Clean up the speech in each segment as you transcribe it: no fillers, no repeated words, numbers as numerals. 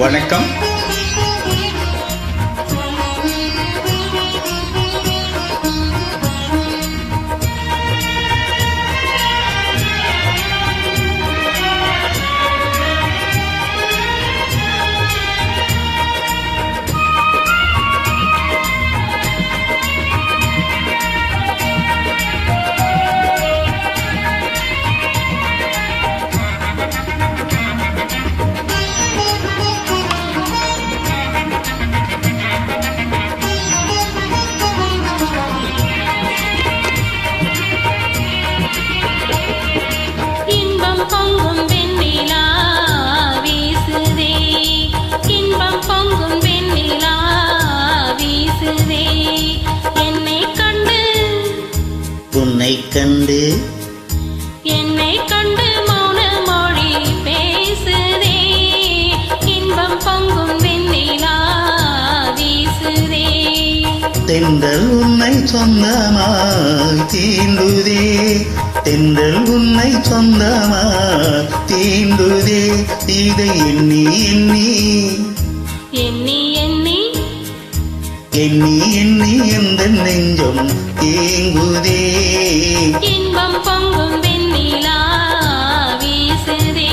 வணக்கம். உன்னை கண்டு என்னை கண்டு மௌன மொழி பேசுதே, இன்பம் பொங்கும் வெண்ணிலா வீசுதே. தென்றல் உன்னை சொந்தமாய் தீண்டுதே, தென்றல் உன்னை சொந்தமாய் தீண்டுதே. இதை எண்ணி எண்ணி எண்ணி எண்ணி எண்ணி எண்ணி எந்த நெஞ்சம் ஏங்குதே. இன்பம் பொங்கும் வெண்ணிலா வீசுதே.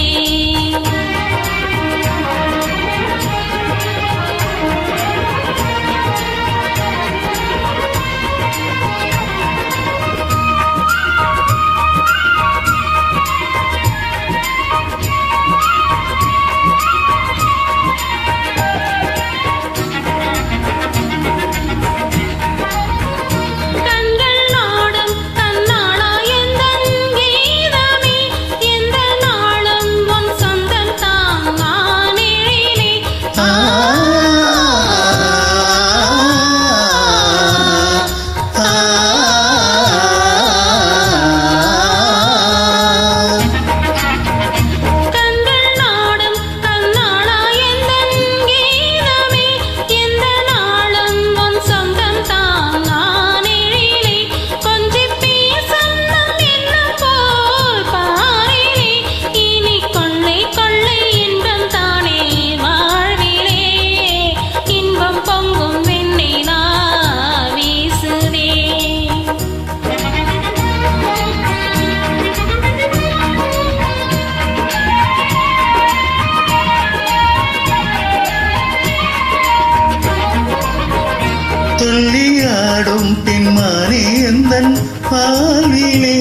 துள்ளியாடும் பெண்மானே எந்தன் வாழ்விலே,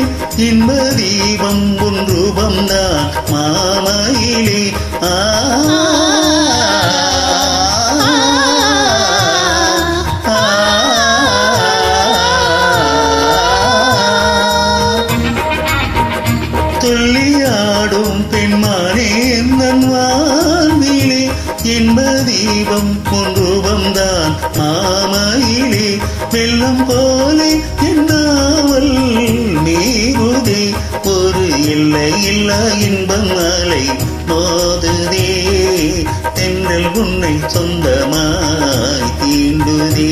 இன்ப தீபம் உன் ரூபம்தான் மாமையிலே. துள்ளியாடும் பெண்மானே எந்தன் வாழ்விலே, இன்ப தீபம் உன் ரூபம்தான் மாமையிலே. வெள்ளம் போலே என்னாவல் நீருதே, ஒரு எல்லை இல்லா இன்பம் அலை மோதுதே. தென்றல் உன்னை சொந்தமாய் தீண்டுதே.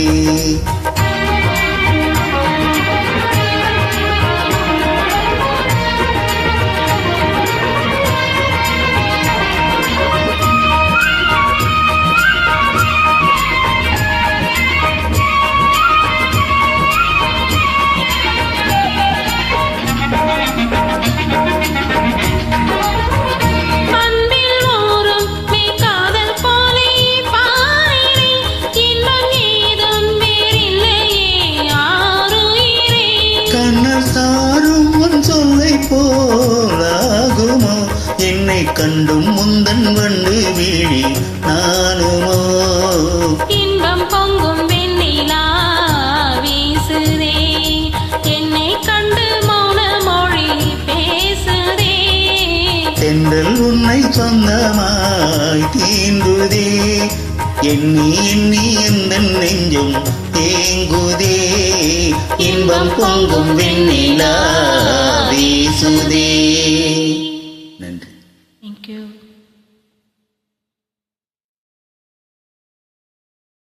போலாகுமோ என்னை கண்டும் முந்தன் வண்டு வீழி நானுமோ. இன்பம் பொங்கும் வெண்ணிலா வீசுதே, என்னை கண்டு மௌன மொழி பேசுதே. தென்றல் உன்னை சொந்தமாய் தீண்டுதே, எண்ணி எண்ணி எந்த நெஞ்சும் ஏங்குதே. இன்பம் பொங்கும் வெண்ணிலா வீசுதே.